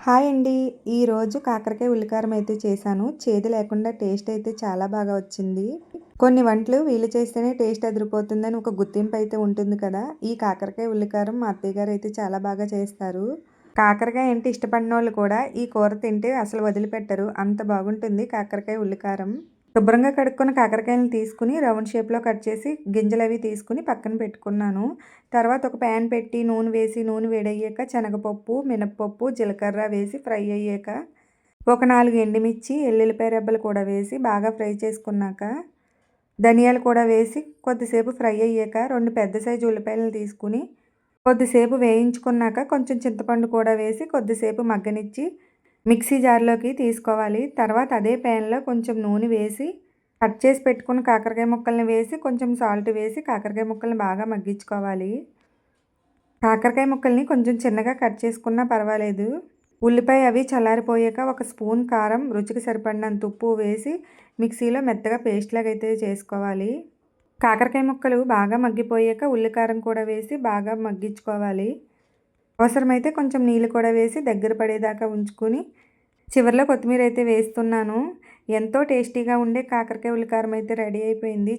Hi అండి. ఈరోజు కాకరకాయ ఉల్లికారం అయితే చేశాను. చేదు లేకుండా టేస్ట్ అయితే చాలా బాగా వచ్చింది. కొన్ని వంటలు వీళ్ళు చేస్తేనే టేస్ట్ అదిరిపోతుందని ఒక గుర్తింపు అయితే ఉంటుంది కదా! ఈ కాకరకాయ ఉల్లికారం మా అత్తయ్య గారు అయితే చాలా బాగా చేస్తారు. కాకరకాయ అంటే ఇష్టపడినోళ్ళు కూడా ఈ కూర తింటే అసలు వదిలిపెట్టరు. అంత బాగుంటుంది కాకరకాయ ఉల్లికారం. శుభ్రంగా కడుక్కున్న కాకరకాయలను తీసుకుని రౌండ్ షేప్‌లో కట్ చేసి గింజలవి తీసుకుని పక్కన పెట్టుకున్నాను. తర్వాత ఒక ప్యాన్ పెట్టి నూనె వేసి నూనె వేడయ్యాక శనగపప్పు, మినపప్పు, జీలకర్ర వేసి ఫ్రై అయ్యాక ఒక 4 ఎండుమిర్చి, ఎల్లుల్లిపాయ రెబ్బలు కూడా వేసి బాగా ఫ్రై చేసుకున్నాక ధనియాలు కూడా వేసి కొద్దిసేపు ఫ్రై అయ్యాక 2 పెద్ద సైజు ఉల్లిపాయలను తీసుకుని కొద్దిసేపు వేయించుకున్నాక కొంచెం చింతపండు కూడా వేసి కొద్దిసేపు మగ్గనిచ్చి మిక్సీ జార్‌లోకి తీసుకోవాలి. తర్వాత అదే ప్యాన్‌లో కొంచెం నూనె వేసి కట్ చేసి పెట్టుకున్న కాకరకాయ ముక్కల్ని వేసి కొంచెం సాల్ట్ వేసి కాకరకాయ ముక్కల్ని బాగా మగ్గించుకోవాలి. కాకరకాయ ముక్కల్ని కొంచెం చిన్నగా కట్ చేసుకున్నా పర్వాలేదు. ఉల్లిపాయ అవి చల్లారిపోయాక ఒక స్పూన్ కారం, రుచికి సరిపడినంత ఉప్పు వేసి మిక్సీలో మెత్తగా పేస్ట్ లాగా అయితే చేసుకోవాలి. కాకరకాయ ముక్కలు బాగా మగ్గిపోయాక ఉల్లికారం కూడా వేసి బాగా మగ్గించుకోవాలి. అవసరమైతే కొంచెం నీళ్ళు కూడా వేసి దగ్గర పడేదాకా ఉంచుకొని చివరిలో కొత్తిమీర అయితే వేస్తున్నాను. ఎంతో టేస్టీగా ఉండే కాకరకాయ ఉల్లికారం అయితే రెడీ అయిపోయింది.